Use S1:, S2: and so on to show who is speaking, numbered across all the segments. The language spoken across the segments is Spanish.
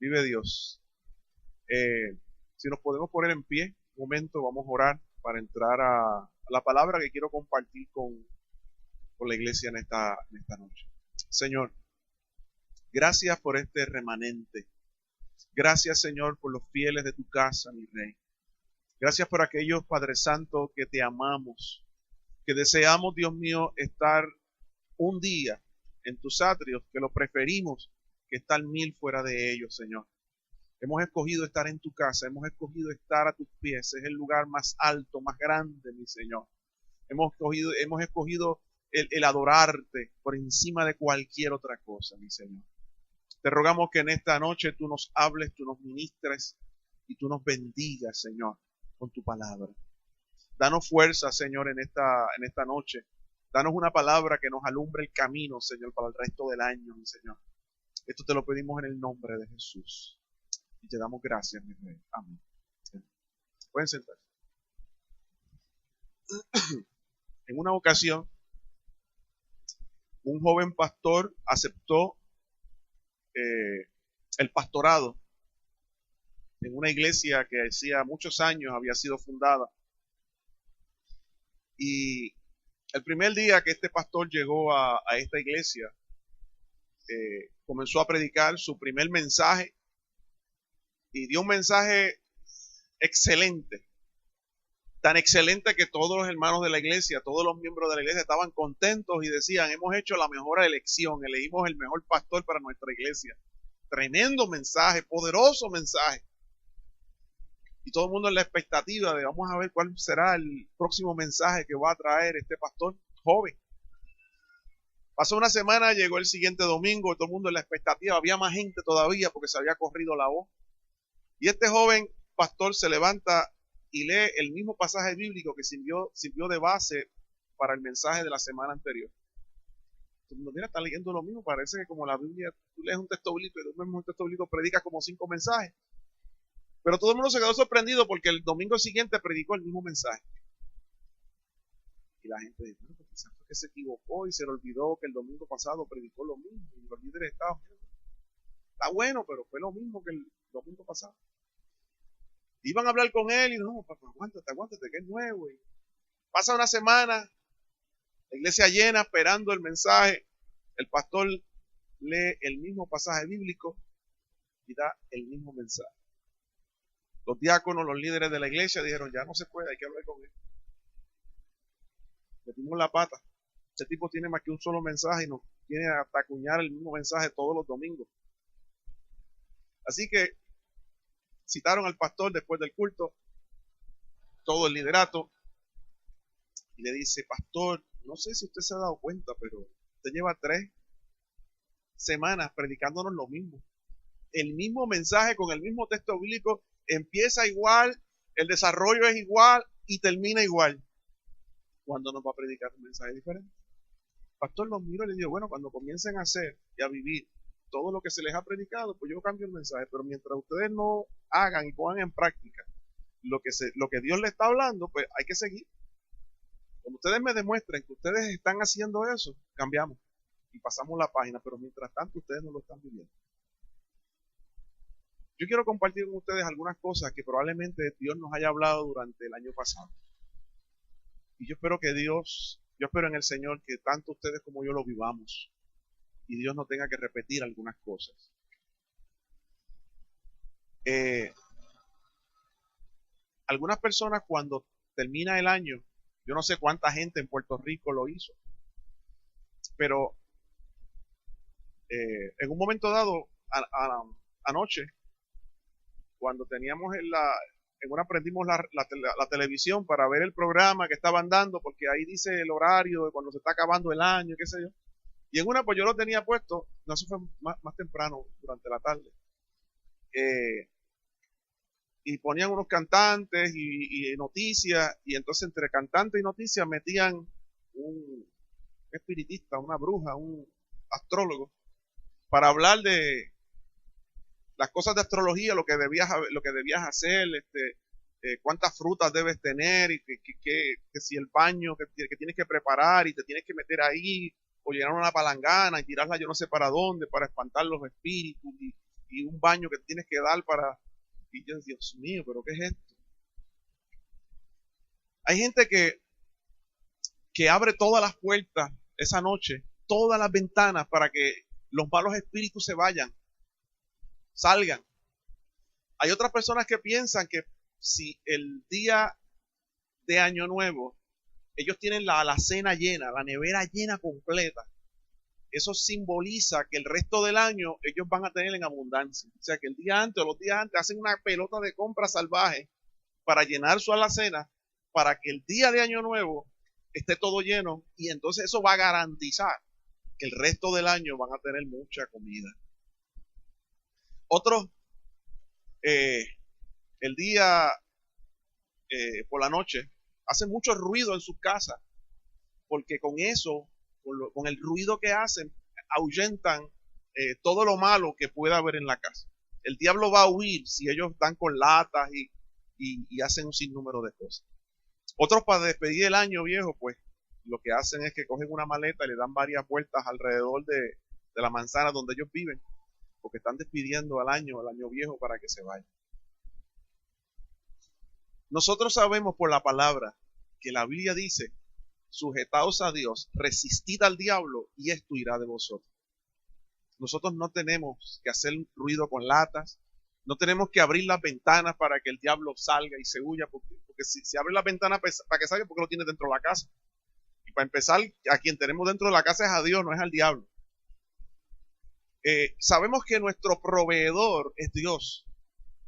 S1: Vive Dios. Si nos podemos poner en pie un momento, vamos a orar para entrar a la palabra que quiero compartir con la iglesia en esta noche. Señor, gracias por este remanente. Gracias, Señor, por los fieles de tu casa, mi Rey. Gracias por aquellos, Padre Santo, que te amamos, que deseamos, Dios mío, estar un día en tus atrios, que lo preferimos que estar 1000 fuera de ellos, Señor. Hemos escogido estar en tu casa, hemos escogido estar a tus pies, es el lugar más alto, más grande, mi Señor. Hemos escogido el adorarte por encima de cualquier otra cosa, mi Señor. Te rogamos que en esta noche tú nos hables, tú nos ministres y tú nos bendigas, Señor, con tu palabra. Danos fuerza, Señor, en esta noche. Danos una palabra que nos alumbre el camino, Señor, para el resto del año, mi Señor. Esto te lo pedimos en el nombre de Jesús. Y te damos gracias, mi Rey. Amén. Pueden sentarse. En una ocasión, un joven pastor aceptó el pastorado en una iglesia que hacía muchos años había sido fundada. Y el primer día que este pastor llegó a esta iglesia, comenzó a predicar su primer mensaje y dio un mensaje excelente, tan excelente que todos los hermanos de la iglesia, todos los miembros de la iglesia estaban contentos y decían, hemos hecho la mejor elección, elegimos el mejor pastor para nuestra iglesia. Tremendo mensaje, poderoso mensaje. Y todo el mundo en la expectativa de vamos a ver cuál será el próximo mensaje que va a traer este pastor joven. Pasó una semana, llegó el siguiente domingo, todo el mundo en la expectativa, había más gente todavía porque se había corrido la voz. Y este joven pastor se levanta y lee el mismo pasaje bíblico que sirvió de base para el mensaje de la semana anterior. Todo el mundo, mira, está leyendo lo mismo, parece que como la Biblia, tú lees un texto bíblico y tú mismo un texto bíblico predicas como 5 mensajes. Pero todo el mundo se quedó sorprendido porque el domingo siguiente predicó el mismo mensaje. Y la gente dice, no, quizás fue que se equivocó y se le olvidó que el domingo pasado predicó lo mismo. Y los líderes estaban, está bueno, pero fue lo mismo que el domingo pasado. Iban a hablar con él y no, papá, aguántate, que es nuevo. Y pasa una semana, la iglesia llena esperando el mensaje. El pastor lee el mismo pasaje bíblico y da el mismo mensaje. Los diáconos, los líderes de la iglesia dijeron, ya no se puede, hay que hablar con él. Metimos la pata. Este tipo tiene más que un solo mensaje y nos tiene hasta acuñar el mismo mensaje todos los domingos. Así que citaron al pastor después del culto, todo el liderato, y le dice, pastor, no sé si usted se ha dado cuenta, pero usted lleva 3 semanas predicándonos lo mismo. El mismo mensaje con el mismo texto bíblico empieza igual, el desarrollo es igual y termina igual. ¿Cuándo nos va a predicar un mensaje diferente? Pastor los miró y le dijo, bueno, cuando comiencen a hacer y a vivir todo lo que se les ha predicado, pues yo cambio el mensaje, pero mientras ustedes no hagan y pongan en práctica lo que Dios le está hablando, pues hay que seguir. Cuando ustedes me demuestren que ustedes están haciendo eso, cambiamos y pasamos la página, pero mientras tanto ustedes no lo están viviendo. Yo quiero compartir con ustedes algunas cosas que probablemente Dios nos haya hablado durante el año pasado. Y yo espero en el Señor que tanto ustedes como yo lo vivamos y Dios no tenga que repetir algunas cosas. Algunas personas cuando termina el año, yo no sé cuánta gente en Puerto Rico lo hizo, pero en un momento dado, anoche, cuando teníamos prendimos la televisión para ver el programa que estaban dando, porque ahí dice el horario de cuando se está acabando el año, qué sé yo. Y en una, pues yo lo tenía puesto, no, eso fue más temprano, durante la tarde. Y ponían unos cantantes y noticias, y entonces entre cantantes y noticias metían un espiritista, una bruja, un astrólogo, para hablar de las cosas de astrología, lo que debías hacer, cuántas frutas debes tener, y que si el baño que tienes que preparar y te tienes que meter ahí, o llenar una palangana y tirarla yo no sé para dónde, para espantar los espíritus, y un baño que tienes que dar para... Y yo, Dios mío, ¿pero qué es esto? Hay gente que abre todas las puertas esa noche, todas las ventanas para que los malos espíritus se vayan, salgan. Hay otras personas que piensan que si el día de Año Nuevo ellos tienen la alacena llena, la nevera llena completa, eso simboliza que el resto del año ellos van a tener en abundancia. O sea que el día antes o los días antes hacen una pelota de compra salvaje para llenar su alacena, para que el día de Año Nuevo esté todo lleno, y entonces eso va a garantizar que el resto del año van a tener mucha comida. Otros, el día por la noche, hacen mucho ruido en sus casas, porque con eso, con el ruido que hacen, ahuyentan todo lo malo que pueda haber en la casa. El diablo va a huir si ellos están con latas y hacen un sinnúmero de cosas. Otros, para despedir el año viejo, pues lo que hacen es que cogen una maleta y le dan varias vueltas alrededor de la manzana donde ellos viven, porque están despidiendo al año viejo para que se vaya. Nosotros sabemos por la palabra que la Biblia dice: sujetaos a Dios, resistid al diablo y esto irá de vosotros. Nosotros no tenemos que hacer ruido con latas, no tenemos que abrir las ventanas para que el diablo salga y se huya, porque si abre las ventanas para que salga, porque lo tiene dentro de la casa. Y para empezar, a quien tenemos dentro de la casa es a Dios, no es al diablo. Sabemos que nuestro proveedor es Dios,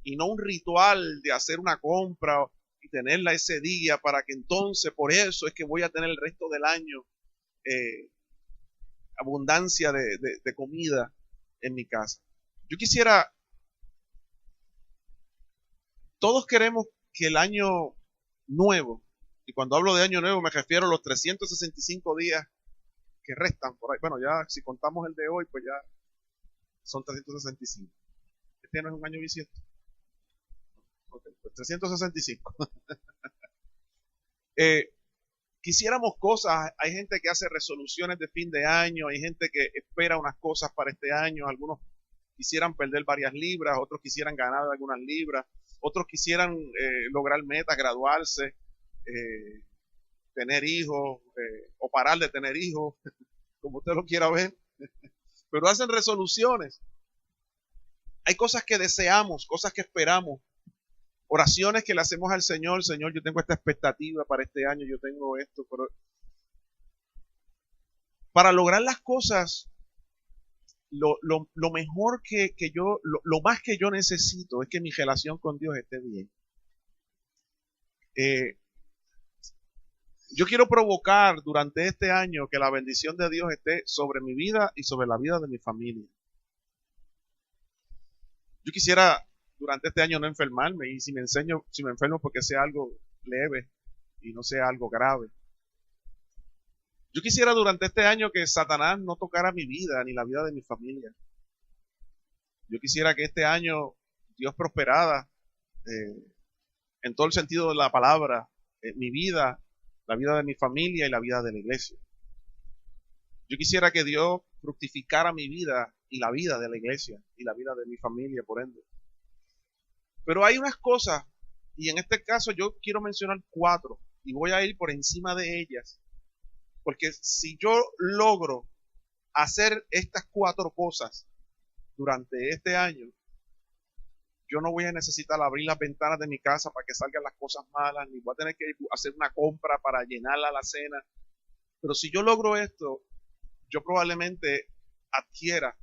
S1: y no un ritual de hacer una compra y tenerla ese día para que entonces, por eso es que voy a tener el resto del año abundancia de comida en mi casa. Yo quisiera, todos queremos que el año nuevo, y cuando hablo de año nuevo me refiero a los 365 días que restan por ahí. Bueno, ya si contamos el de hoy, pues ya son 365. Este no es un año bisiesto. Okay, pues 365. Quisiéramos cosas, hay gente que hace resoluciones de fin de año, hay gente que espera unas cosas para este año, algunos quisieran perder varias libras, otros quisieran ganar algunas libras, otros quisieran lograr metas, graduarse, tener hijos, o parar de tener hijos, como usted lo quiera ver, pero hacen resoluciones. Hay cosas que deseamos, cosas que esperamos, oraciones que le hacemos al Señor: Señor, yo tengo esta expectativa para este año, yo tengo esto, pero para lograr las cosas, lo mejor que yo, lo más que yo necesito es que mi relación con Dios esté bien. Yo quiero provocar durante este año que la bendición de Dios esté sobre mi vida y sobre la vida de mi familia. Yo quisiera durante este año no enfermarme, y si me enfermo, porque sea algo leve y no sea algo grave. Yo quisiera durante este año que Satanás no tocara mi vida ni la vida de mi familia. Yo quisiera que este año Dios prosperara en todo el sentido de la palabra, mi vida, la vida de mi familia y la vida de la iglesia. Yo quisiera que Dios fructificara mi vida y la vida de la iglesia y la vida de mi familia, por ende. Pero hay unas cosas, y en este caso yo quiero mencionar 4, y voy a ir por encima de ellas, porque si yo logro hacer estas 4 cosas durante este año, yo no voy a necesitar abrir las ventanas de mi casa para que salgan las cosas malas, ni voy a tener que hacer una compra para llenar la alacena. Pero si yo logro esto, yo probablemente adquiera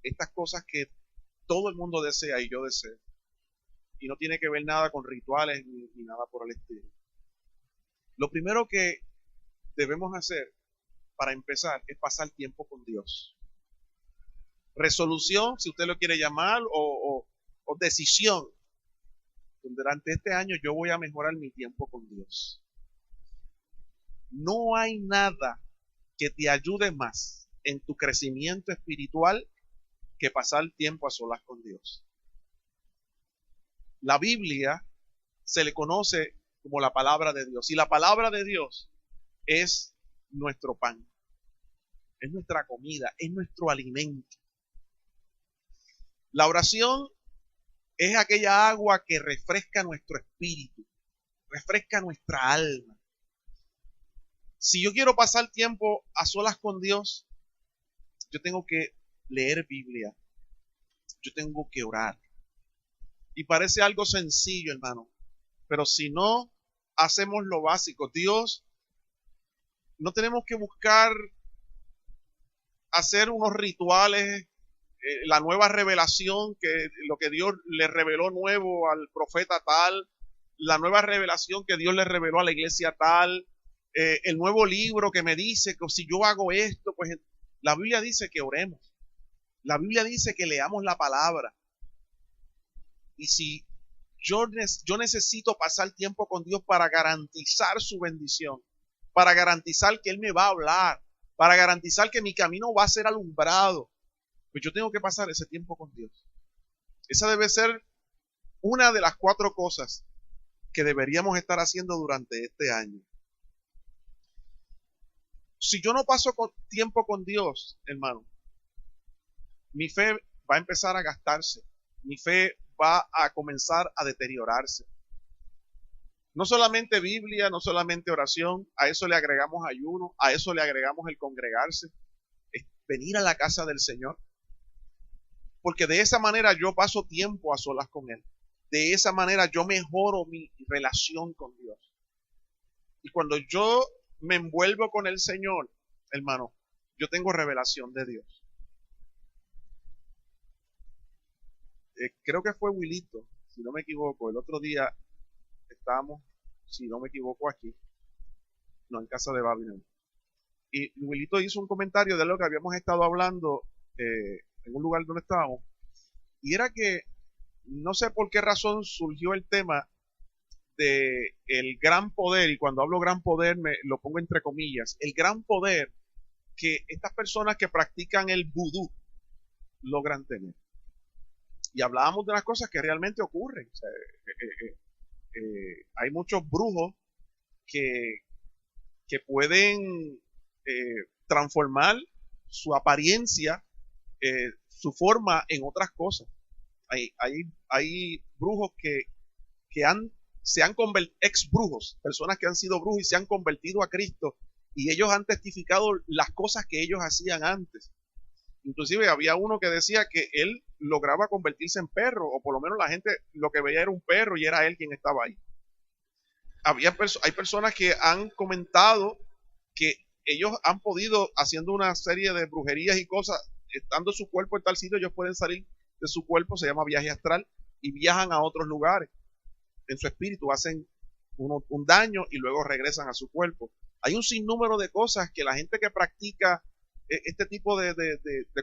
S1: estas cosas que todo el mundo desea y yo deseo. Y no tiene que ver nada con rituales ni nada por el estilo. Lo primero que debemos hacer para empezar es pasar tiempo con Dios. Resolución, si usted lo quiere llamar, o decisión. Durante este año yo voy a mejorar mi tiempo con Dios. No hay nada que te ayude más en tu crecimiento espiritual que pasar tiempo a solas con Dios. La Biblia se le conoce como la palabra de Dios, y la palabra de Dios es nuestro pan, es nuestra comida, es nuestro alimento. La oración es aquella agua que refresca nuestro espíritu, refresca nuestra alma. Si yo quiero pasar tiempo a solas con Dios, yo tengo que leer Biblia, yo tengo que orar. Y parece algo sencillo, hermano, pero si no hacemos lo básico, Dios, no tenemos que buscar hacer unos rituales, la nueva revelación, que lo que Dios le reveló nuevo al profeta tal, la nueva revelación que Dios le reveló a la iglesia tal, el nuevo libro que me dice que si yo hago esto, pues la Biblia dice que oremos. La Biblia dice que leamos la palabra. Y si yo necesito pasar tiempo con Dios para garantizar su bendición, para garantizar que Él me va a hablar, para garantizar que mi camino va a ser alumbrado, pues yo tengo que pasar ese tiempo con Dios. Esa debe ser una de las 4 cosas que deberíamos estar haciendo durante este año. Si yo no paso tiempo con Dios, hermano, mi fe va a empezar a gastarse, mi fe va a comenzar a deteriorarse. No solamente Biblia, no solamente oración, a eso le agregamos ayuno, a eso le agregamos el congregarse, es venir a la casa del Señor. Porque de esa manera yo paso tiempo a solas con Él. De esa manera yo mejoro mi relación con Dios. Y cuando yo me envuelvo con el Señor, hermano, yo tengo revelación de Dios. Creo que fue Wilito, si no me equivoco, el otro día estábamos, si no me equivoco, aquí, no, en casa de Babilonia. Y Wilito hizo un comentario de lo que habíamos estado hablando en un lugar donde estábamos, y era que no sé por qué razón surgió el tema de el gran poder, y cuando hablo gran poder me lo pongo entre comillas, el gran poder que estas personas que practican el vudú logran tener. Y hablábamos de las cosas que realmente ocurren. O sea, hay muchos brujos que pueden transformar su apariencia, su forma en otras cosas. Hay brujos que se han convertido, ex brujos, personas que han sido brujos y se han convertido a Cristo, y ellos han testificado las cosas que ellos hacían antes. Inclusive había uno que decía que él lograba convertirse en perro, o por lo menos la gente lo que veía era un perro y era él quien estaba ahí. Hay personas que han comentado que ellos han podido, haciendo una serie de brujerías y cosas, estando su cuerpo en tal sitio, ellos pueden salir de su cuerpo, se llama viaje astral, y viajan a otros lugares. En su espíritu hacen un daño y luego regresan a su cuerpo. Hay un sinnúmero de cosas que la gente que practica este tipo de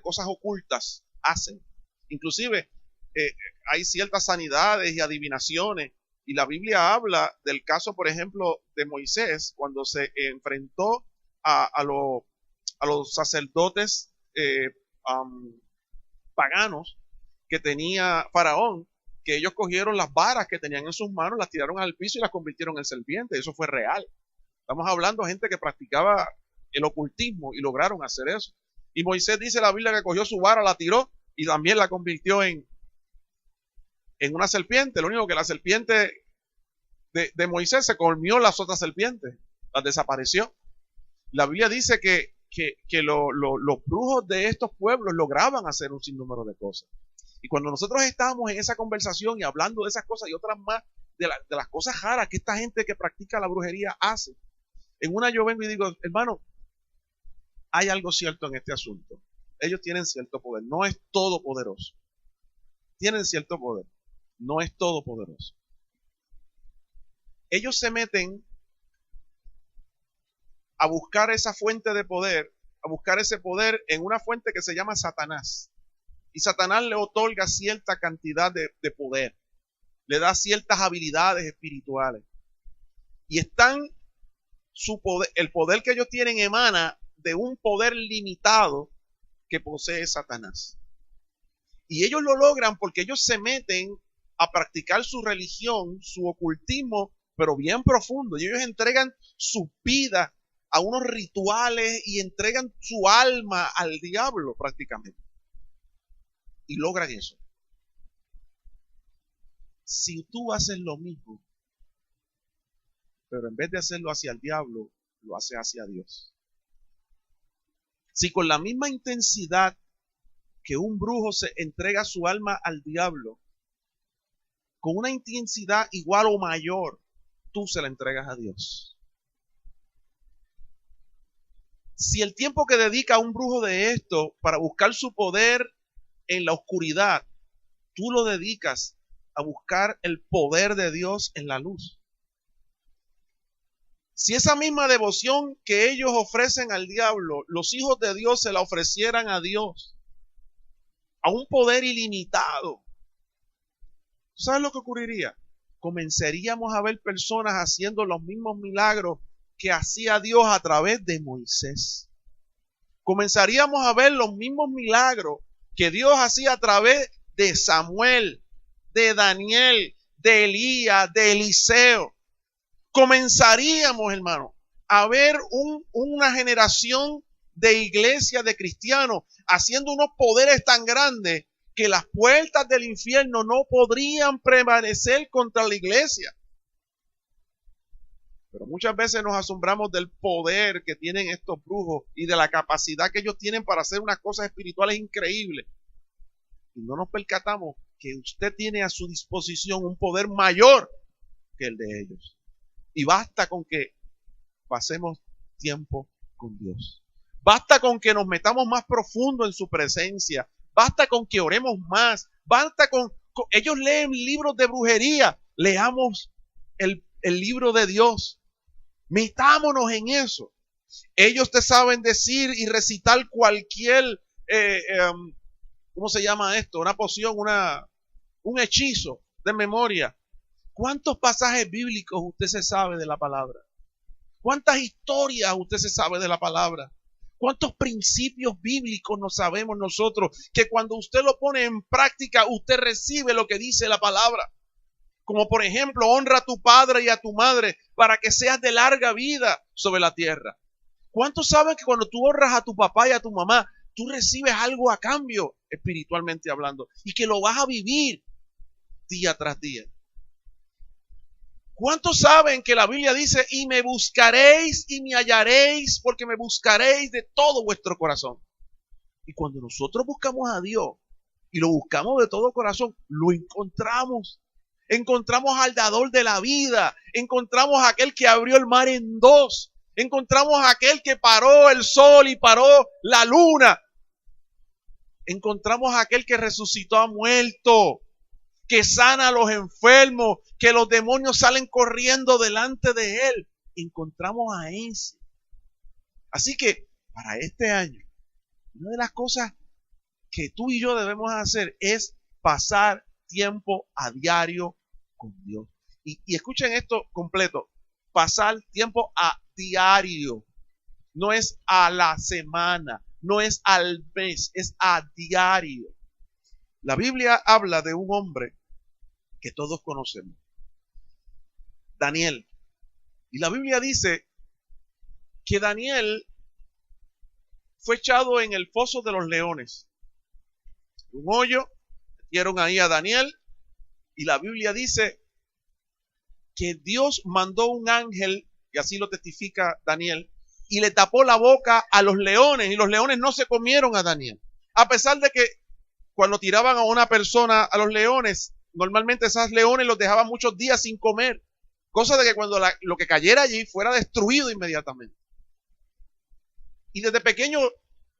S1: cosas ocultas hacen. Inclusive hay ciertas sanidades y adivinaciones, y la Biblia habla del caso, por ejemplo, de Moisés, cuando se enfrentó a los sacerdotes paganos que tenía Faraón, que ellos cogieron las varas que tenían en sus manos, las tiraron al piso y las convirtieron en serpientes. Eso fue real. Estamos hablando de gente que practicaba el ocultismo y lograron hacer eso. Y Moisés, dice la Biblia, que cogió su vara, la tiró y también la convirtió en una serpiente. Lo único que la serpiente de Moisés se comió las otras serpientes, las desapareció. La Biblia dice que los brujos de estos pueblos lograban hacer un sinnúmero de cosas. Y cuando nosotros estábamos en esa conversación y hablando de esas cosas y otras más, de las cosas raras que esta gente que practica la brujería hace, en una yo vengo y digo, hermano, hay algo cierto en este asunto. Ellos tienen cierto poder, no es todopoderoso. Tienen cierto poder, no es todopoderoso. Ellos se meten a buscar esa fuente de poder, a buscar ese poder en una fuente que se llama Satanás. Y Satanás le otorga cierta cantidad de poder, le da ciertas habilidades espirituales. Y el poder que ellos tienen emana de un poder limitado que posee Satanás. Y ellos lo logran porque ellos se meten a practicar su religión, su ocultismo, pero bien profundo. Y ellos entregan su vida a unos rituales y entregan su alma al diablo prácticamente. Y logran eso. si tú haces lo mismo, pero en vez de hacerlo hacia el diablo, lo haces hacia Dios. Si con la misma intensidad que un brujo se entrega su alma al diablo, con una intensidad igual o mayor, tú se la entregas a Dios. Si el tiempo que dedica un brujo de esto para buscar su poder en la oscuridad, tú lo dedicas a buscar el poder de Dios en la luz. Si esa misma devoción que ellos ofrecen al diablo, los hijos de Dios se la ofrecieran a Dios, a un poder ilimitado, ¿sabes lo que ocurriría? Comenzaríamos a ver personas haciendo los mismos milagros que hacía Dios a través de Moisés. Comenzaríamos a ver los mismos milagros que Dios hacía a través de Samuel, de Daniel, de Elías, de Eliseo. Comenzaríamos, hermano, a ver una generación de iglesia, de cristianos, haciendo unos poderes tan grandes que las puertas del infierno no podrían prevalecer contra la iglesia. Pero muchas veces nos asombramos del poder que tienen estos brujos y de la capacidad que ellos tienen para hacer unas cosas espirituales increíbles. Y no nos percatamos que usted tiene a su disposición un poder mayor que el de ellos. Y basta con que pasemos tiempo con Dios. Basta con que nos metamos más profundo en su presencia. Basta con que oremos más. Basta con ellos leen libros de brujería. Leamos el libro de Dios. Metámonos en eso. Ellos te saben decir y recitar cualquier, ¿cómo se llama esto? Una poción, un hechizo de memoria. ¿Cuántos pasajes bíblicos usted se sabe de la palabra? ¿Cuántas historias usted se sabe de la palabra? ¿Cuántos principios bíblicos no sabemos nosotros que cuando usted lo pone en práctica, usted recibe lo que dice la palabra? Como por ejemplo, honra a tu padre y a tu madre para que seas de larga vida sobre la tierra. ¿Cuántos saben que cuando tú honras a tu papá y a tu mamá, tú recibes algo a cambio, espiritualmente hablando, y que lo vas a vivir día tras día? ¿Cuántos saben que la Biblia dice, y me buscaréis y me hallaréis, porque me buscaréis de todo vuestro corazón? Y cuando nosotros buscamos a Dios y lo buscamos de todo corazón, lo encontramos. Encontramos al dador de la vida, encontramos a aquel que abrió el mar en dos, encontramos a aquel que paró el sol y paró la luna, encontramos a aquel que resucitó a muerto, que sana a los enfermos, que los demonios salen corriendo delante de él. Encontramos a ese. Así que para este año, una de las cosas que tú y yo debemos hacer es pasar tiempo a diario con Dios. Y escuchen esto completo. Pasar tiempo a diario. No es a la semana, no es al mes, es a diario. La Biblia habla de un hombre que todos conocemos, Daniel. Y la Biblia dice que Daniel fue echado en el foso de los leones. Un hoyo, metieron ahí a Daniel, y la Biblia dice que Dios mandó un ángel, y así lo testifica Daniel, y le tapó la boca a los leones, y los leones no se comieron a Daniel. A pesar de que cuando tiraban a una persona a los leones, normalmente esos leones los dejaban muchos días sin comer, cosa de que cuando lo que cayera allí fuera destruido inmediatamente. Y desde pequeño,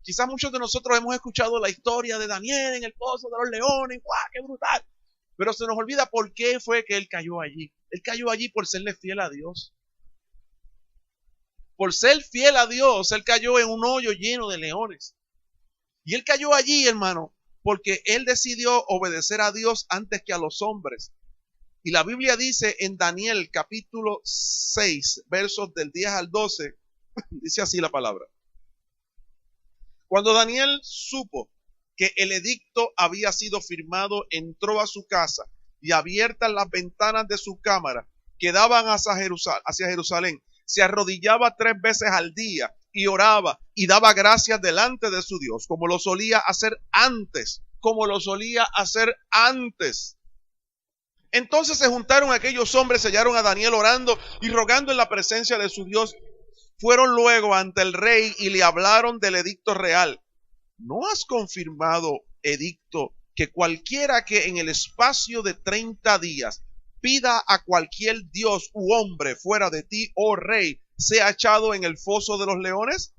S1: quizás muchos de nosotros hemos escuchado la historia de Daniel en el pozo de los leones. ¡Guau, qué brutal! Pero se nos olvida por qué fue que él cayó allí. Él cayó allí por serle fiel a Dios. Por ser fiel a Dios, él cayó en un hoyo lleno de leones. Y él cayó allí, hermano, porque él decidió obedecer a Dios antes que a los hombres. Y la Biblia dice en Daniel capítulo 6, versos del 10 al 12, dice así la palabra. Cuando Daniel supo que el edicto había sido firmado, entró a su casa y abiertas las ventanas de su cámara que daban hacia Jerusalén, se arrodillaba 3 veces al día y oraba y daba gracias delante de su Dios, como lo solía hacer antes. Entonces se juntaron aquellos hombres, se hallaron a Daniel orando y rogando en la presencia de su Dios. Fueron luego ante el rey y le hablaron del edicto real. ¿No has confirmado, edicto, que cualquiera que en el espacio de 30 días pida a cualquier dios u hombre fuera de ti, oh rey, sea echado en el foso de los leones?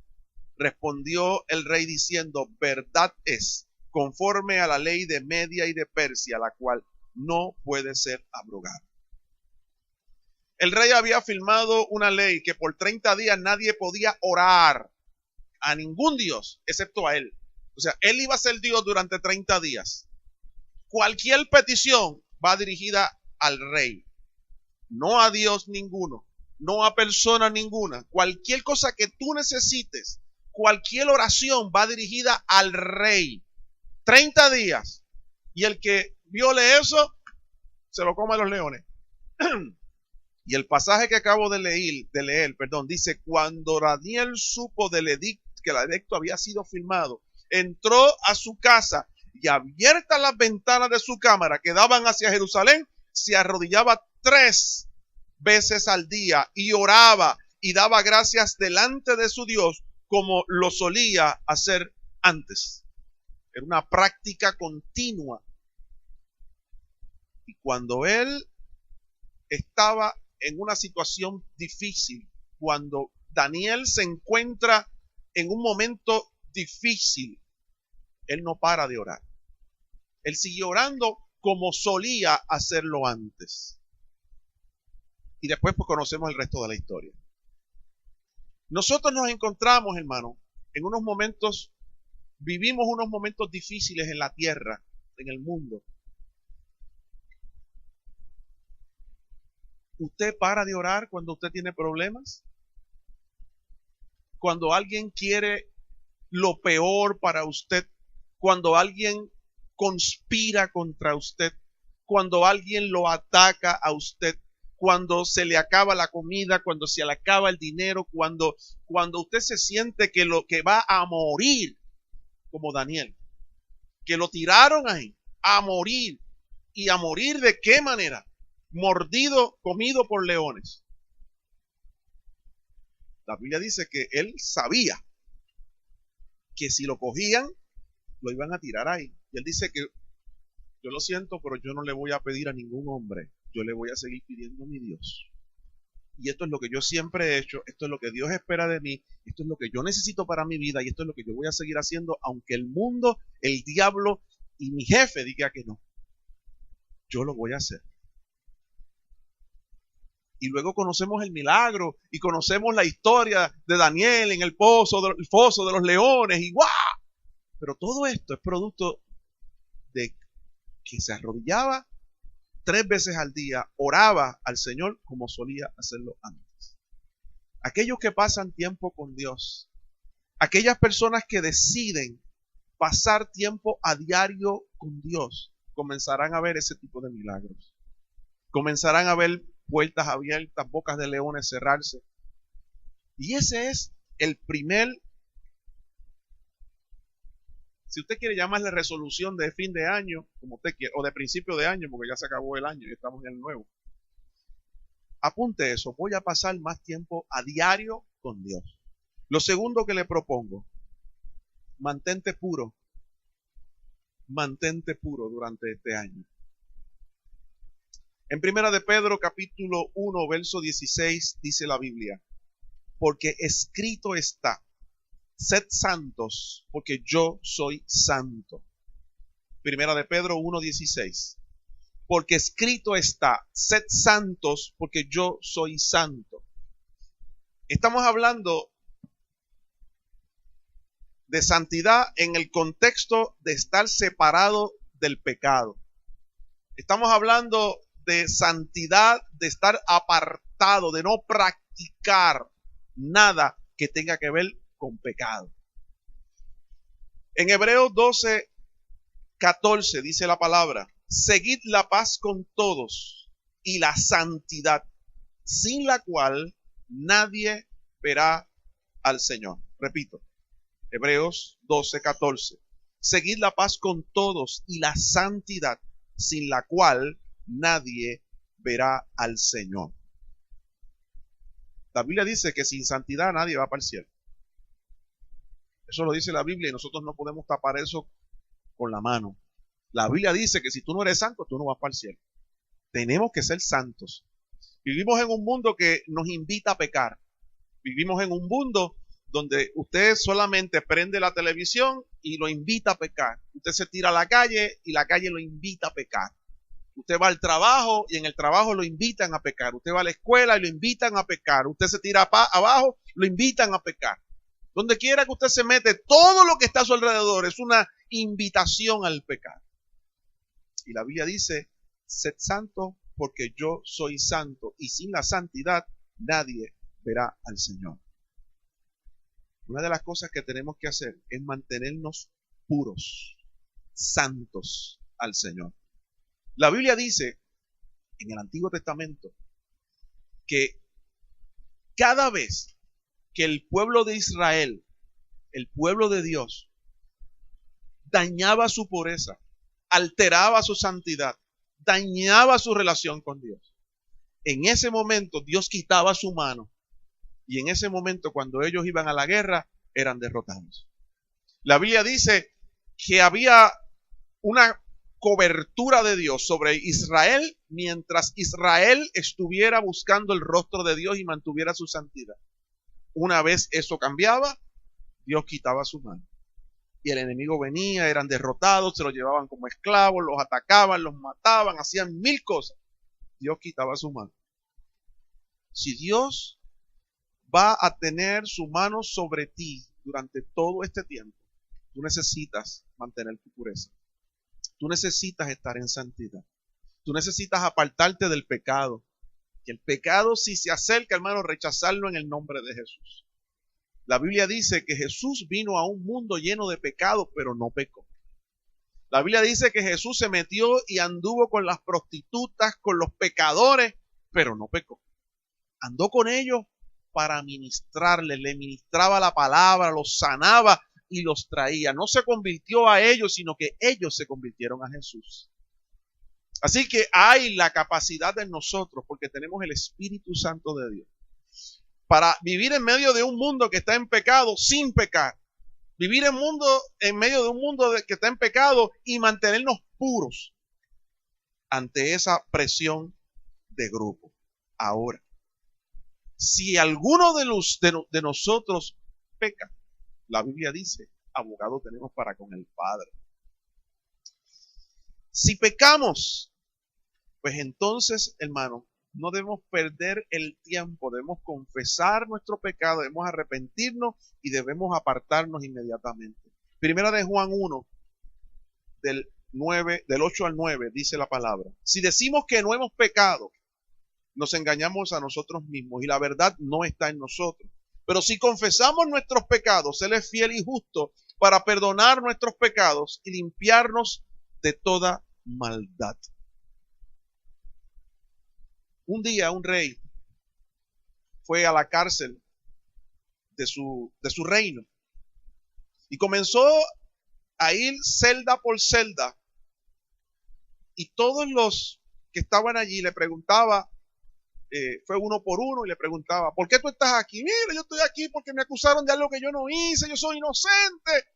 S1: Respondió el rey diciendo, verdad es, conforme a la ley de Media y de Persia, la cual no puede ser abrogada. El rey había firmado una ley que por 30 días nadie podía orar a ningún dios, excepto a él. O sea, él iba a ser Dios durante 30 días. Cualquier petición va dirigida al rey, no a Dios ninguno, no a persona ninguna. Cualquier cosa que tú necesites, cualquier oración va dirigida al rey. 30 días. Y el que viole eso, se lo come a los leones. Y el pasaje que acabo de leer, dice, cuando Daniel supo del edicto, que el edicto había sido firmado, entró a su casa y abiertas las ventanas de su cámara que daban hacia Jerusalén, se arrodillaba 3 veces al día y oraba y daba gracias delante de su Dios como lo solía hacer antes. Era una práctica continua. Y cuando él estaba en una situación difícil, cuando Daniel se encuentra en un momento difícil, él no para de orar. Él sigue orando como solía hacerlo antes. Y después pues conocemos el resto de la historia. Nosotros nos encontramos, hermano, en unos momentos, vivimos unos momentos difíciles en la tierra, en el mundo. ¿Usted para de orar cuando usted tiene problemas? Cuando alguien quiere lo peor para usted, cuando alguien conspira contra usted, cuando alguien lo ataca a usted, cuando se le acaba la comida, cuando se le acaba el dinero, cuando usted se siente que lo que va a morir, como Daniel, que lo tiraron ahí, a morir. ¿Y a morir de qué manera? Mordido, comido por leones. La Biblia dice que él sabía que si lo cogían, lo iban a tirar ahí. Y él dice que yo lo siento, pero yo no le voy a pedir a ningún hombre. Yo le voy a seguir pidiendo a mi Dios. Y esto es lo que yo siempre he hecho. Esto es lo que Dios espera de mí. Esto es lo que yo necesito para mi vida. Y esto es lo que yo voy a seguir haciendo, aunque el mundo, el diablo y mi jefe diga que no. Yo lo voy a hacer. Y luego conocemos el milagro y conocemos la historia de Daniel en el foso de los leones y ¡guau! Pero todo esto es producto de que se arrodillaba 3 veces al día, oraba al Señor como solía hacerlo antes. Aquellos que pasan tiempo con Dios, aquellas personas que deciden pasar tiempo a diario con Dios, comenzarán a ver ese tipo de milagros. Comenzarán a ver puertas abiertas, bocas de leones cerrarse. Y ese es el primer, si usted quiere llamarle resolución de fin de año, como usted quiere, o de principio de año, porque ya se acabó el año y estamos en el nuevo. Apunte eso, voy a pasar más tiempo a diario con Dios. Lo segundo que le propongo, mantente puro durante este año. En Primera de Pedro, capítulo 1, verso 16, dice la Biblia, porque escrito está, sed santos, porque yo soy santo. Primera de Pedro 1, 16, porque escrito está, sed santos, porque yo soy santo. Estamos hablando de santidad en el contexto de estar separado del pecado. Estamos hablando de santidad, de estar apartado, de no practicar nada que tenga que ver con pecado. En Hebreos 12, 14 dice la palabra, seguid la paz con todos y la santidad, sin la cual nadie verá al Señor. Repito, Hebreos 12, 14. Seguid la paz con todos y la santidad, sin la cual nadie verá al Señor. La Biblia dice que sin santidad nadie va para el cielo. Eso lo dice la Biblia y nosotros no podemos tapar eso con la mano. La Biblia dice que si tú no eres santo, tú no vas para el cielo. Tenemos que ser santos. Vivimos en un mundo que nos invita a pecar. Vivimos en un mundo donde usted solamente prende la televisión y lo invita a pecar. Usted se tira a la calle y la calle lo invita a pecar. Usted va al trabajo y en el trabajo lo invitan a pecar. Usted va a la escuela y lo invitan a pecar. Usted se tira abajo, lo invitan a pecar. Donde quiera que usted se mete, todo lo que está a su alrededor es una invitación al pecado. Y la Biblia dice, sed santo porque yo soy santo, y sin la santidad nadie verá al Señor. Una de las cosas que tenemos que hacer es mantenernos puros, santos al Señor. La Biblia dice en el Antiguo Testamento que cada vez que el pueblo de Israel, el pueblo de Dios, dañaba su pureza, alteraba su santidad, dañaba su relación con Dios, en ese momento Dios quitaba su mano y en ese momento cuando ellos iban a la guerra eran derrotados. La Biblia dice que había una cobertura de Dios sobre Israel mientras Israel estuviera buscando el rostro de Dios y mantuviera su santidad. Una vez eso cambiaba, Dios quitaba su mano. Y el enemigo venía, eran derrotados, se los llevaban como esclavos, los atacaban, los mataban, hacían mil cosas. Dios quitaba su mano. Si Dios va a tener su mano sobre ti durante todo este tiempo, tú necesitas mantener tu pureza. Tú necesitas estar en santidad. Tú necesitas apartarte del pecado. Que el pecado, si se acerca, hermano, rechazarlo en el nombre de Jesús. La Biblia dice que Jesús vino a un mundo lleno de pecado, pero no pecó. La Biblia dice que Jesús se metió y anduvo con las prostitutas, con los pecadores, pero no pecó. Andó con ellos para ministrarles, le ministraba la palabra, los sanaba y los traía. No se convirtió a ellos, sino que ellos se convirtieron a Jesús. Así que hay la capacidad de nosotros, porque tenemos el Espíritu Santo de Dios, para vivir en medio de un mundo que está en pecado sin pecar. Vivir en medio de un mundo que está en pecado y mantenernos puros ante esa presión de grupo. Ahora, si alguno de nosotros peca, la Biblia dice, abogado tenemos para con el Padre. Si pecamos, pues entonces, hermano, no debemos perder el tiempo, debemos confesar nuestro pecado, debemos arrepentirnos y debemos apartarnos inmediatamente. Primera de Juan 1, del 8 al 9, dice la palabra. Si decimos que no hemos pecado, nos engañamos a nosotros mismos y la verdad no está en nosotros. Pero si confesamos nuestros pecados, Él es fiel y justo para perdonar nuestros pecados y limpiarnos de toda maldad. Un día un rey fue a la cárcel de su reino y comenzó a ir celda por celda y todos los que estaban allí le preguntaba, fue uno por uno y le preguntaba, ¿por qué tú estás aquí? Mira, yo estoy aquí porque me acusaron de algo que yo no hice, yo soy inocente.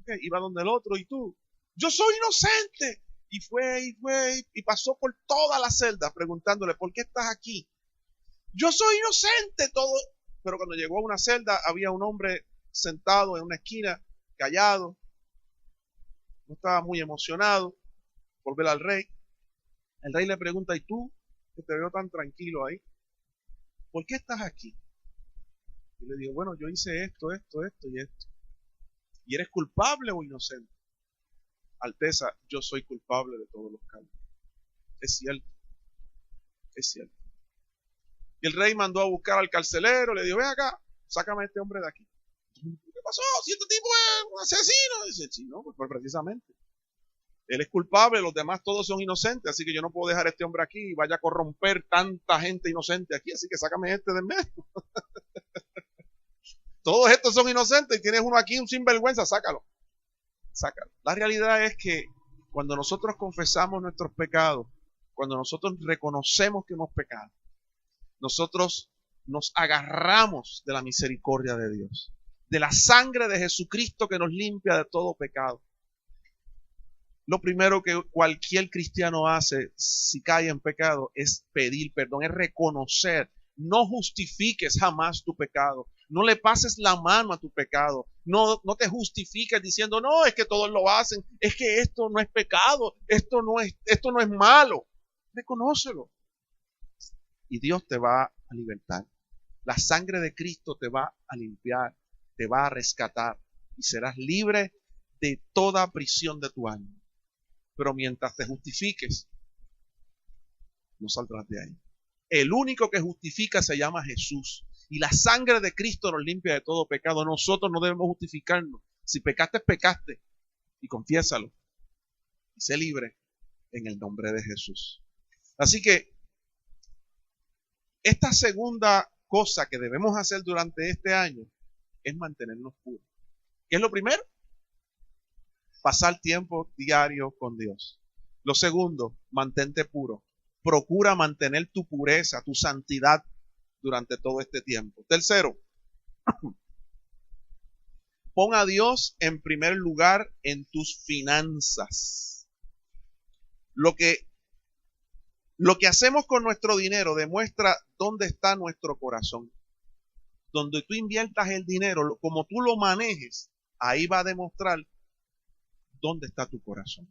S1: Okay, iba donde el otro y tú, yo soy inocente. Y fue y pasó por todas las celdas preguntándole, ¿por qué estás aquí? Yo soy inocente, todo. Pero cuando llegó a una celda había un hombre sentado en una esquina, callado, no estaba muy emocionado por ver al rey. El rey le pregunta, ¿y tú, que te veo tan tranquilo ahí, por qué estás aquí? Y le digo, bueno, yo hice esto y esto. ¿Y eres culpable o inocente? Alteza, yo soy culpable de todos los cargos. Es cierto. Y el rey mandó a buscar al carcelero, le dijo, ven acá, sácame a este hombre de aquí. ¿Qué pasó? Si este tipo es un asesino. Dice, sí, no, pues precisamente. Él es culpable, los demás todos son inocentes, así que yo no puedo dejar a este hombre aquí y vaya a corromper tanta gente inocente aquí, así que sácame este del medio. Todos estos son inocentes y tienes uno aquí, un sinvergüenza, sácalo. La realidad es que cuando nosotros confesamos nuestros pecados, cuando nosotros reconocemos que hemos pecado, nosotros nos agarramos de la misericordia de Dios, de la sangre de Jesucristo que nos limpia de todo pecado. Lo primero que cualquier cristiano hace si cae en pecado es pedir perdón, es reconocer. No justifiques jamás tu pecado. No le pases la mano a tu pecado. No te justifiques diciendo, no, es que todos lo hacen. Es que esto no es pecado. Esto no es malo. Reconócelo. Y Dios te va a libertar. La sangre de Cristo te va a limpiar, te va a rescatar y serás libre de toda prisión de tu alma. Pero mientras te justifiques, no saldrás de ahí. El único que justifica se llama Jesús. Y la sangre de Cristo nos limpia de todo pecado. Nosotros no debemos justificarnos. Si pecaste, pecaste. Y confiésalo. Y sé libre en el nombre de Jesús. Así que esta segunda cosa que debemos hacer durante este año es mantenernos puros. ¿Qué es lo primero? Pasar tiempo diario con Dios. Lo segundo, mantente puro. Procura mantener tu pureza, tu santidad durante todo este tiempo. Tercero, pon a Dios en primer lugar en tus finanzas. Lo que hacemos con nuestro dinero demuestra dónde está nuestro corazón. Donde tú inviertas el dinero, como tú lo manejes, ahí va a demostrar dónde está tu corazón.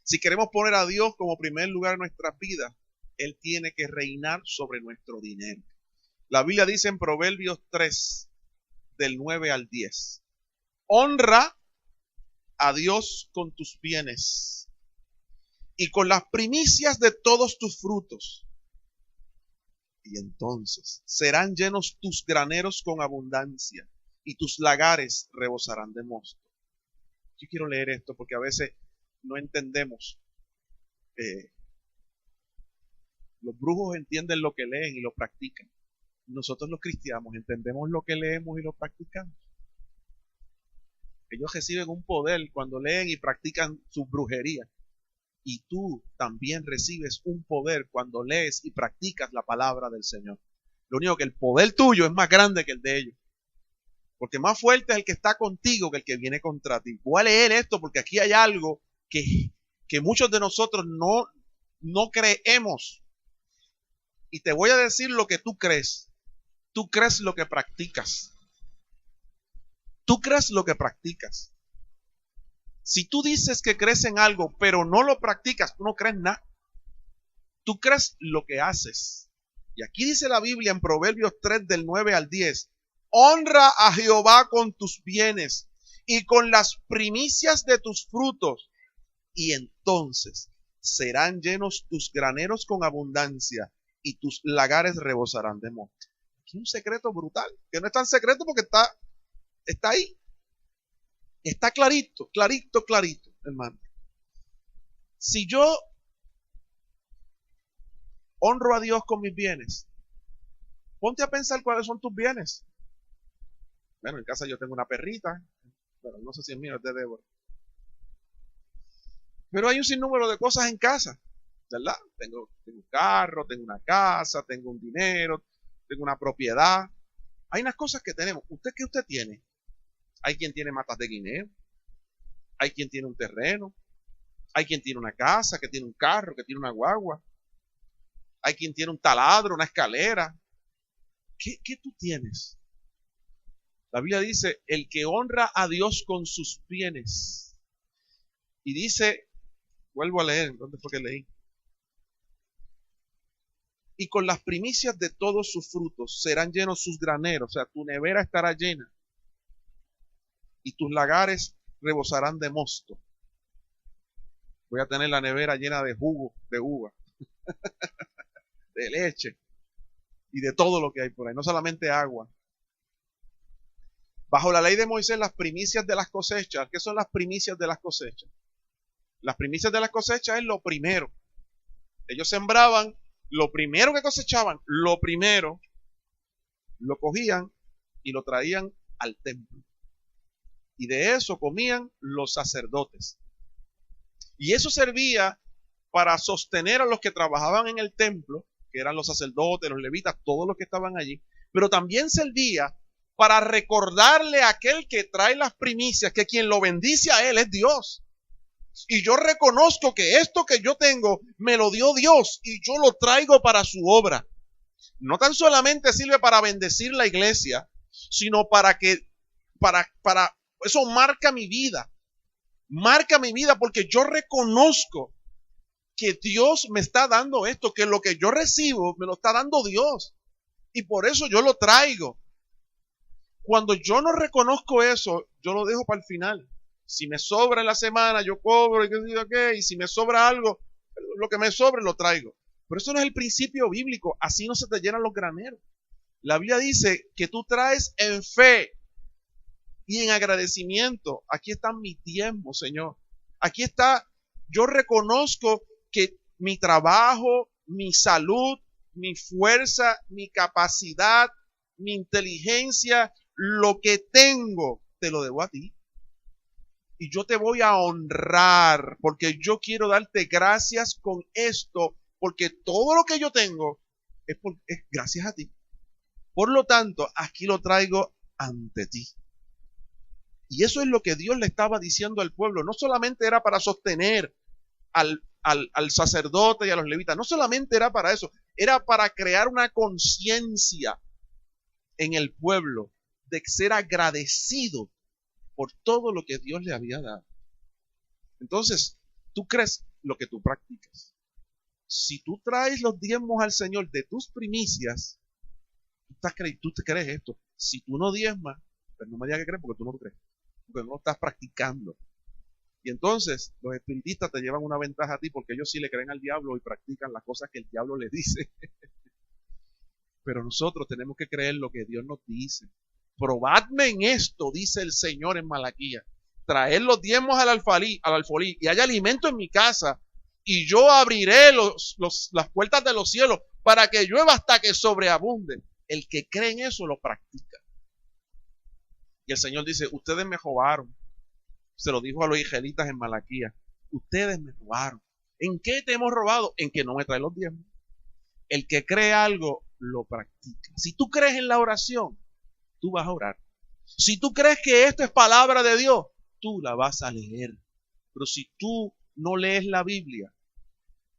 S1: Si queremos poner a Dios como primer lugar en nuestras vidas, Él tiene que reinar sobre nuestro dinero. La Biblia dice en Proverbios 3, del 9 al 10, honra a Dios con tus bienes y con las primicias de todos tus frutos. Y entonces serán llenos tus graneros con abundancia y tus lagares rebosarán de mosto. Yo quiero leer esto porque a veces no entendemos. Los brujos entienden lo que leen y lo practican. Nosotros los cristianos entendemos lo que leemos y lo practicamos. Ellos reciben un poder cuando leen y practican su brujería. Y tú también recibes un poder cuando lees y practicas la palabra del Señor. Lo único que el poder tuyo es más grande que el de ellos. Porque más fuerte es el que está contigo que el que viene contra ti. Voy a leer esto porque aquí hay algo que muchos de nosotros no creemos. Y te voy a decir lo que tú crees. Tú crees lo que practicas. Tú crees lo que practicas. Si tú dices que crees en algo, pero no lo practicas, tú no crees nada. Tú crees lo que haces. Y aquí dice la Biblia en Proverbios 3 del 9 al 10. Honra a Jehová con tus bienes y con las primicias de tus frutos. Y entonces serán llenos tus graneros con abundancia y tus lagares rebosarán de mosto. Aquí un secreto brutal, que no es tan secreto porque está ahí. Está clarito, clarito, clarito, hermano. Si yo honro a Dios con mis bienes, ponte a pensar cuáles son tus bienes. Bueno, en casa yo tengo una perrita, pero no sé si es mío, es de Débora. Pero hay un sinnúmero de cosas en casa, ¿verdad? Tengo un carro, tengo una casa, tengo un dinero, tengo una propiedad. Hay unas cosas que tenemos. ¿Qué usted tiene? Hay quien tiene matas de guineo, hay quien tiene un terreno, hay quien tiene una casa, que tiene un carro, que tiene una guagua, hay quien tiene un taladro, una escalera. ¿Qué tú tienes? La Biblia dice, el que honra a Dios con sus bienes. Y dice, vuelvo a leer, ¿dónde fue que leí? Y con las primicias de todos sus frutos serán llenos sus graneros, o sea, tu nevera estará llena. Y tus lagares rebosarán de mosto. Voy a tener la nevera llena de jugo de uva, de leche y de todo lo que hay por ahí, no solamente agua. Bajo la ley de Moisés, las primicias de las cosechas, ¿qué son las primicias de las cosechas? Las primicias de las cosechas es lo primero. Ellos sembraban, lo primero que cosechaban, lo primero, lo cogían y lo traían al templo. Y de eso comían los sacerdotes. Y eso servía para sostener a los que trabajaban en el templo, que eran los sacerdotes, los levitas, todos los que estaban allí, pero también servía para recordarle a aquel que trae las primicias que quien lo bendice a él es Dios. Y yo reconozco que esto que yo tengo me lo dio Dios y yo lo traigo para su obra. No tan solamente sirve para bendecir la iglesia, sino para eso marca mi vida. Marca mi vida porque yo reconozco que Dios me está dando esto, que lo que yo recibo me lo está dando Dios. Y por eso yo lo traigo. Cuando yo no reconozco eso, yo lo dejo para el final. Si me sobra en la semana, yo cobro y si me sobra algo, lo que me sobre lo traigo. Pero eso no es el principio bíblico. Así no se te llenan los graneros. La Biblia dice que tú traes en fe y en agradecimiento. Aquí está mi diezmo, Señor. Aquí está, yo reconozco que mi trabajo, mi salud, mi fuerza, mi capacidad, mi inteligencia, lo que tengo, te lo debo a ti. Y yo te voy a honrar porque yo quiero darte gracias con esto, porque todo lo que yo tengo es gracias a ti. Por lo tanto, aquí lo traigo ante ti. Y eso es lo que Dios le estaba diciendo al pueblo. No solamente era para sostener al sacerdote y a los levitas, no solamente era para eso, era para crear una conciencia en el pueblo de ser agradecido por todo lo que Dios le había dado. Entonces, tú crees lo que tú practicas. Si tú traes los diezmos al Señor de tus primicias, tú te crees esto. Si tú no diezmas, pues no me digas que crees porque tú no lo crees, porque no lo estás practicando. Y entonces los espiritistas te llevan una ventaja a ti porque ellos sí le creen al diablo y practican las cosas que el diablo les dice. Pero nosotros tenemos que creer lo que Dios nos dice. Probadme en esto, dice el Señor en Malaquías. Traed los diezmos al alfolí y haya alimento en mi casa y yo abriré las puertas de los cielos para que llueva hasta que sobreabunde. El que cree en eso lo practica. Y el Señor dice, ustedes me robaron. Se lo dijo a los israelitas en Malaquías. Ustedes me robaron. ¿En qué te hemos robado? En que no me trae los diezmos. El que cree algo, lo practica. Si tú crees en la oración, tú vas a orar. Si tú crees que esto es palabra de Dios, tú la vas a leer. Pero si tú no lees la Biblia,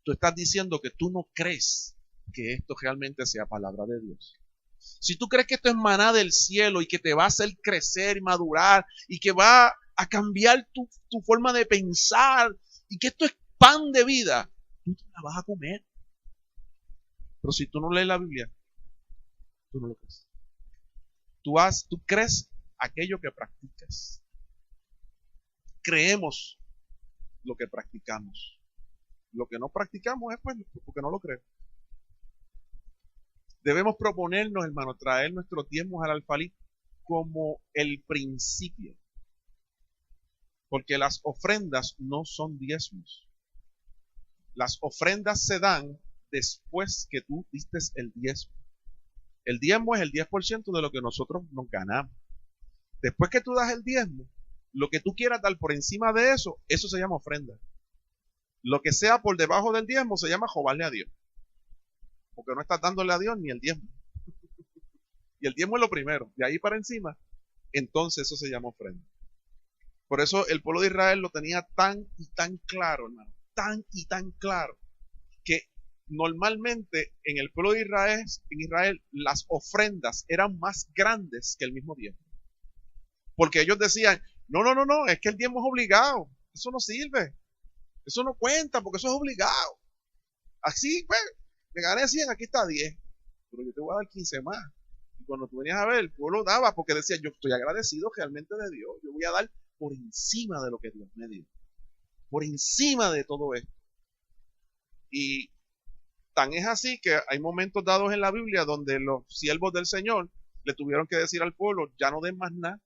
S1: tú estás diciendo que tú no crees que esto realmente sea palabra de Dios. Si tú crees que esto es maná del cielo y que te va a hacer crecer y madurar y que va a cambiar tu forma de pensar y que esto es pan de vida, tú te la vas a comer. Pero si tú no lees la Biblia, tú no lo crees. Tú crees aquello que practicas. Creemos lo que practicamos. Lo que no practicamos es porque no lo creemos. Debemos proponernos, hermano, traer nuestros diezmos al alfolí como el principio. Porque las ofrendas no son diezmos. Las ofrendas se dan después que tú diste el diezmo. El diezmo es el 10% de lo que nosotros nos ganamos. Después que tú das el diezmo, lo que tú quieras dar por encima de eso, eso se llama ofrenda. Lo que sea por debajo del diezmo se llama robarle a Dios. Porque no estás dándole a Dios ni el diezmo. Y el diezmo es lo primero. De ahí para encima, entonces eso se llama ofrenda. Por eso el pueblo de Israel lo tenía tan y tan claro, hermano. Tan y tan claro. Que normalmente en el pueblo de Israel, las ofrendas eran más grandes que el mismo diezmo. Porque ellos decían, no, es que el diezmo es obligado. Eso no sirve. Eso no cuenta porque eso es obligado. Así, pues, me gané 100, aquí está 10. Pero yo te voy a dar 15 más. Y cuando tú venías a ver, el pueblo daba porque decía, yo estoy agradecido realmente de Dios. Yo voy a dar por encima de lo que Dios me dio. Por encima de todo esto. Y tan es así que hay momentos dados en la Biblia donde los siervos del Señor le tuvieron que decir al pueblo, ya no den más nada,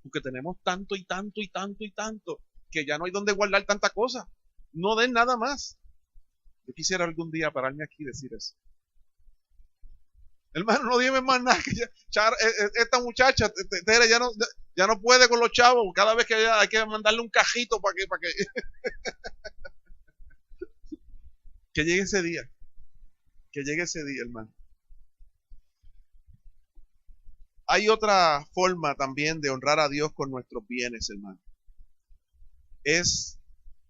S1: porque tenemos tanto y tanto y tanto y tanto, que ya no hay donde guardar tanta cosa. No den nada más. Yo quisiera algún día pararme aquí y decir eso. Hermano, no dime más nada. Que esta muchacha ya no puede con los chavos. Cada vez que hay que mandarle un cajito para que Que llegue ese día. Que llegue ese día, hermano. Hay otra forma también de honrar a Dios con nuestros bienes, hermano. Es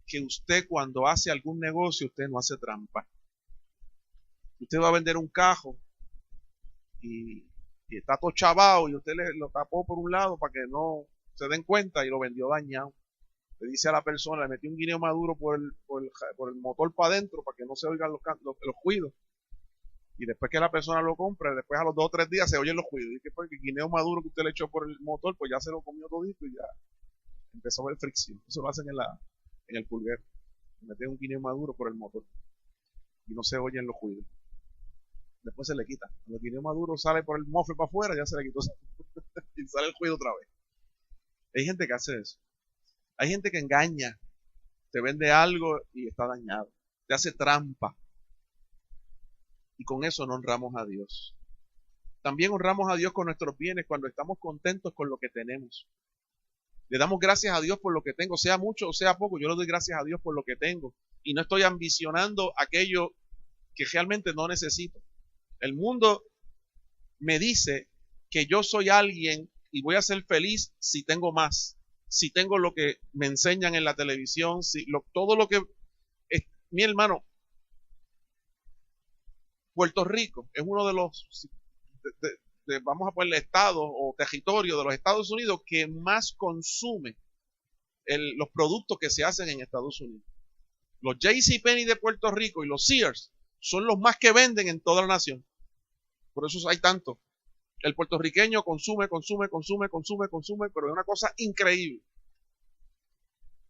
S1: que usted cuando hace algún negocio, usted no hace trampa. Usted va a vender un cajo y está todo chavado y usted lo tapó por un lado para que no se den cuenta y lo vendió dañado. Le dice a la persona, le metió un guineo maduro por el motor para adentro para que no se oigan los cuidos. Y después que la persona lo compra, después a los 2 o 3 días se oyen los cuidos. Y que fue el guineo maduro que usted le echó por el motor, pues ya se lo comió todito y ya empezó a ver fricción. Eso lo hacen en el pulguero. Meten un guineo maduro por el motor y no se oyen los cuidos. Después se le quita. Cuando el guineo maduro sale por el mofle para afuera, ya se le quitó y sale el cuido otra vez. Hay gente que hace eso. Hay gente que engaña, te vende algo y está dañado, te hace trampa. Y con eso no honramos a Dios. También honramos a Dios con nuestros bienes cuando estamos contentos con lo que tenemos. Le damos gracias a Dios por lo que tengo, sea mucho o sea poco. Yo le doy gracias a Dios por lo que tengo. Y no estoy ambicionando aquello que realmente no necesito. El mundo me dice que yo soy alguien y voy a ser feliz si tengo más. Si tengo lo que me enseñan en la televisión, todo lo que... mi hermano, Puerto Rico es uno de los, vamos a ponerle estados o territorios de los Estados Unidos que más consume los productos que se hacen en Estados Unidos. Los JCPenney de Puerto Rico y los Sears son los más que venden en toda la nación. Por eso hay tanto. El puertorriqueño consume, pero es una cosa increíble.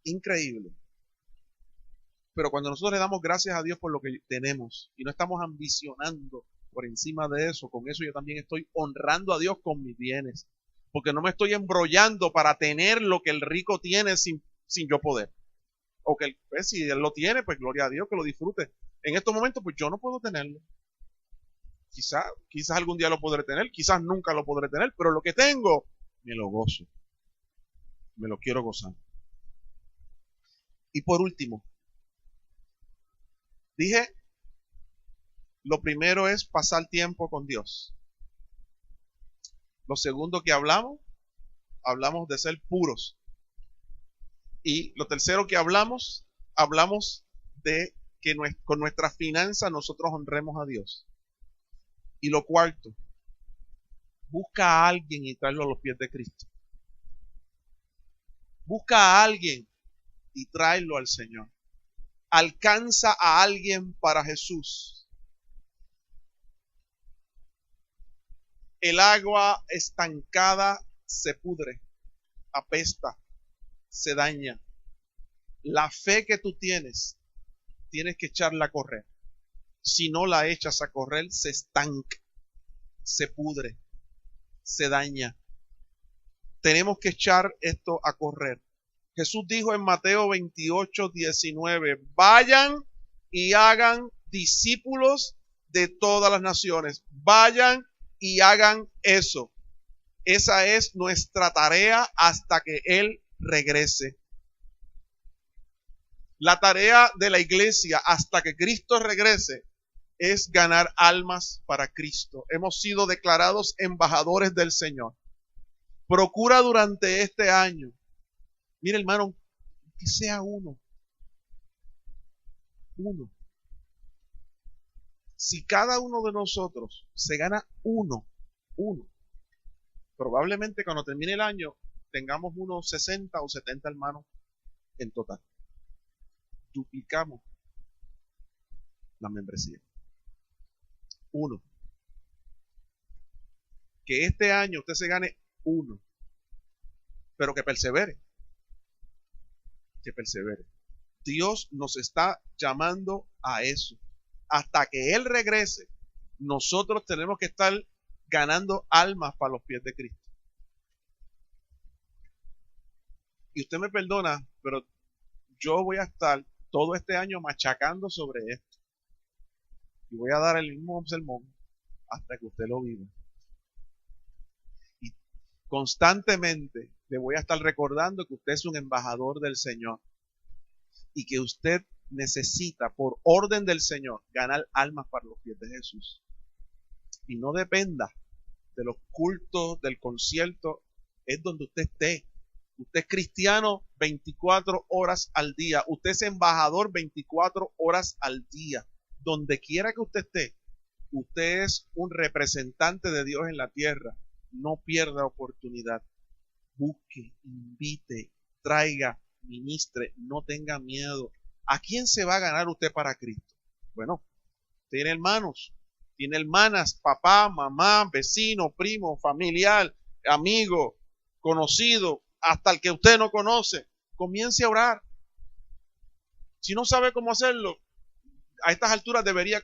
S1: Increíble. Pero cuando nosotros le damos gracias a Dios por lo que tenemos y no estamos ambicionando por encima de eso, con eso yo también estoy honrando a Dios con mis bienes. Porque no me estoy embrollando para tener lo que el rico tiene sin yo poder. O que pues, si él lo tiene, pues gloria a Dios, que lo disfrute. En estos momentos, pues yo no puedo tenerlo. Quizás algún día lo podré tener, quizás nunca lo podré tener, pero lo que tengo, me lo gozo. Me lo quiero gozar. Y por último, dije, lo primero es pasar tiempo con Dios. Lo segundo que hablamos de ser puros. Y lo tercero que hablamos de que con nuestras finanzas nosotros honremos a Dios. Y lo cuarto, busca a alguien y tráelo a los pies de Cristo. Busca a alguien y tráelo al Señor. Alcanza a alguien para Jesús. El agua estancada se pudre, apesta, se daña. La fe que tú tienes que echarla a correr. Si no la echas a correr, se estanca, se pudre, se daña. Tenemos que echar esto a correr. Jesús dijo en Mateo 28:19, vayan y hagan discípulos de todas las naciones. Vayan y hagan eso. Esa es nuestra tarea hasta que Él regrese. La tarea de la iglesia hasta que Cristo regrese es ganar almas para Cristo. Hemos sido declarados embajadores del Señor. Procura durante este año, mire hermano, que sea uno. Si cada uno de nosotros se gana uno, probablemente cuando termine el año tengamos unos 60 o 70 hermanos en total. Duplicamos la membresía. Uno. Que este año usted se gane uno, pero que persevere. Que persevere. Dios nos está llamando a eso. Hasta que Él regrese, nosotros tenemos que estar ganando almas para los pies de Cristo. Y usted me perdona, pero yo voy a estar todo este año machacando sobre esto. Y voy a dar el mismo sermón hasta que usted lo viva. Y constantemente le voy a estar recordando que usted es un embajador del Señor. Y que usted necesita, por orden del Señor, ganar almas para los pies de Jesús. Y no dependa de los cultos, del concierto, es donde usted esté. Usted es cristiano 24 horas al día. Usted es embajador 24 horas al día. Donde quiera que usted esté, usted es un representante de Dios en la tierra. No pierda oportunidad. Busque, invite, traiga, ministre, no tenga miedo. ¿A quién se va a ganar usted para Cristo? Bueno, tiene hermanos, tiene hermanas, papá, mamá, vecino, primo, familiar, amigo, conocido, hasta el que usted no conoce. Comience a orar. Si no sabe cómo hacerlo, a estas alturas debería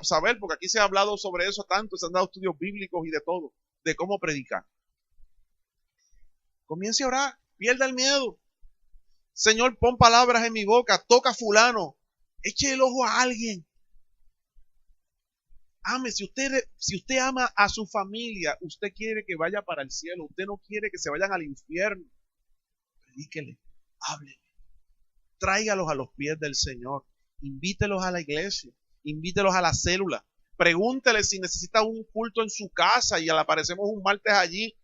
S1: saber, porque aquí se ha hablado sobre eso tanto, se han dado estudios bíblicos y de todo, de cómo predicar. Comience a orar, pierda el miedo. Señor, pon palabras en mi boca, toca a fulano, eche el ojo a alguien. Ame, si usted ama a su familia, usted quiere que vaya para el cielo, usted no quiere que se vayan al infierno. Predíquele, háblele, tráigalos a los pies del Señor, invítelos a la iglesia, invítelos a la célula, pregúntele si necesita un culto en su casa y le aparecemos un martes allí,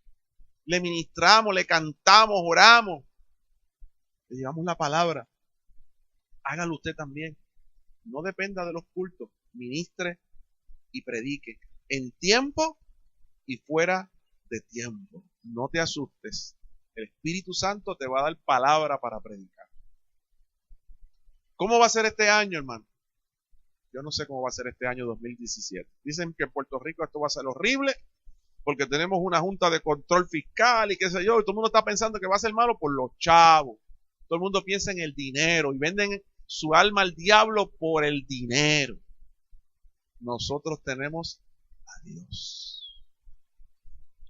S1: le ministramos, le cantamos, oramos, le llevamos la palabra. Hágalo usted también. No dependa de los cultos, ministre y predique en tiempo y fuera de tiempo. No te asustes. El Espíritu Santo te va a dar palabra para predicar. ¿Cómo va a ser este año, hermano? Yo no sé cómo va a ser este año 2017. Dicen que en Puerto Rico esto va a ser horrible porque tenemos una junta de control fiscal y qué sé yo, y todo el mundo está pensando que va a ser malo por los chavos. Todo el mundo piensa en el dinero y venden su alma al diablo por el dinero. Nosotros tenemos a Dios.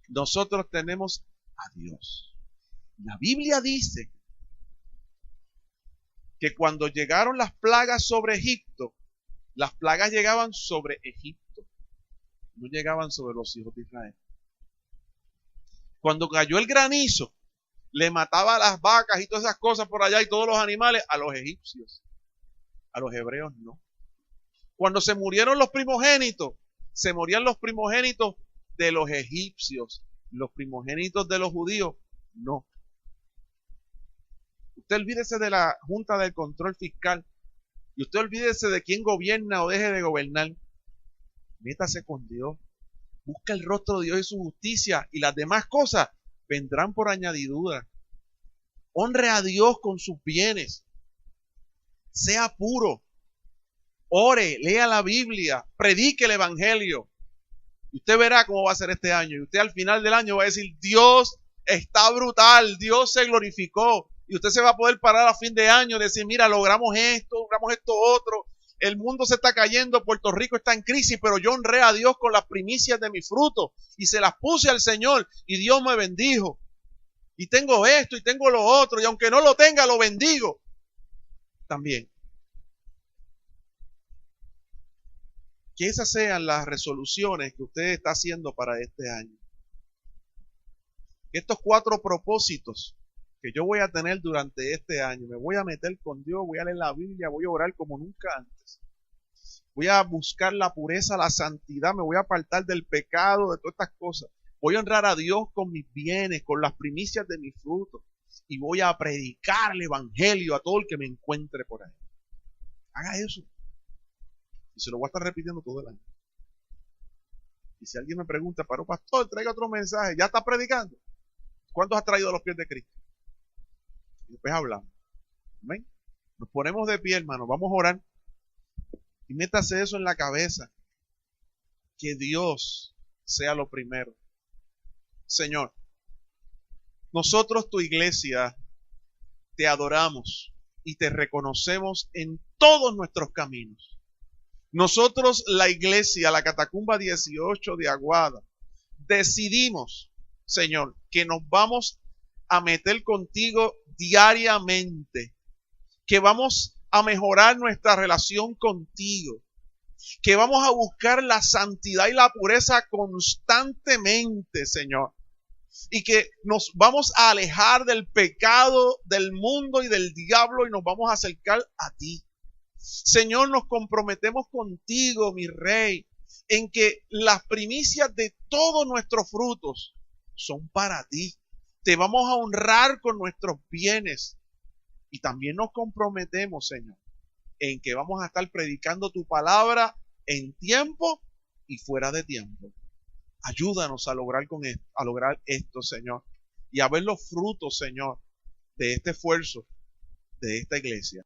S1: Nosotros tenemos a Dios. La Biblia dice que cuando llegaron las plagas sobre Egipto, las plagas llegaban sobre Egipto, no llegaban sobre los hijos de Israel. Cuando cayó el granizo, le mataba a las vacas y todas esas cosas por allá y todos los animales a los egipcios. A los hebreos no. Cuando se murieron los primogénitos, se morían los primogénitos de los egipcios. Los primogénitos de los judíos, no. Usted olvídese de la Junta del Control Fiscal y usted olvídese de quién gobierna o deje de gobernar. Métase con Dios. Busca el rostro de Dios y su justicia y las demás cosas vendrán por añadidura. Honre a Dios con sus bienes. Sea puro. Ore, lea la Biblia, predique el Evangelio. Y usted verá cómo va a ser este año. Y usted al final del año va a decir, Dios está brutal, Dios se glorificó. Y usted se va a poder parar a fin de año y decir, mira, logramos esto otro. El mundo se está cayendo, Puerto Rico está en crisis, pero yo honré a Dios con las primicias de mi fruto y se las puse al Señor y Dios me bendijo. Y tengo esto y tengo lo otro y aunque no lo tenga, lo bendigo también. Que esas sean las resoluciones que usted está haciendo para este año. Estos 4 propósitos que yo voy a tener durante este año, me voy a meter con Dios, voy a leer la Biblia, voy a orar como nunca antes. Voy a buscar la pureza, la santidad, me voy a apartar del pecado, de todas estas cosas. Voy a honrar a Dios con mis bienes, con las primicias de mis frutos. Y voy a predicar el Evangelio a todo el que me encuentre por ahí. Haga eso. Y se lo voy a estar repitiendo todo el año. Y si alguien me pregunta, pero pastor, traiga otro mensaje, ¿ya está predicando? ¿Cuántos has traído a los pies de Cristo? Y después hablamos. ¿Amén? Nos ponemos de pie, hermano, vamos a orar. Y métase eso en la cabeza. Que Dios sea lo primero. Señor, nosotros, tu iglesia, te adoramos y te reconocemos en todos nuestros caminos. Nosotros, la iglesia, la Catacumba 18 de Aguada, decidimos, Señor, que nos vamos a meter contigo diariamente, que vamos a mejorar nuestra relación contigo, que vamos a buscar la santidad y la pureza constantemente, Señor, y que nos vamos a alejar del pecado, del mundo y del diablo y nos vamos a acercar a ti. Señor, nos comprometemos contigo, mi Rey, en que las primicias de todos nuestros frutos son para ti. Te vamos a honrar con nuestros bienes. Y también nos comprometemos, Señor, en que vamos a estar predicando tu palabra en tiempo y fuera de tiempo. Ayúdanos a lograr esto, Señor, y a ver los frutos, Señor, de este esfuerzo de esta iglesia.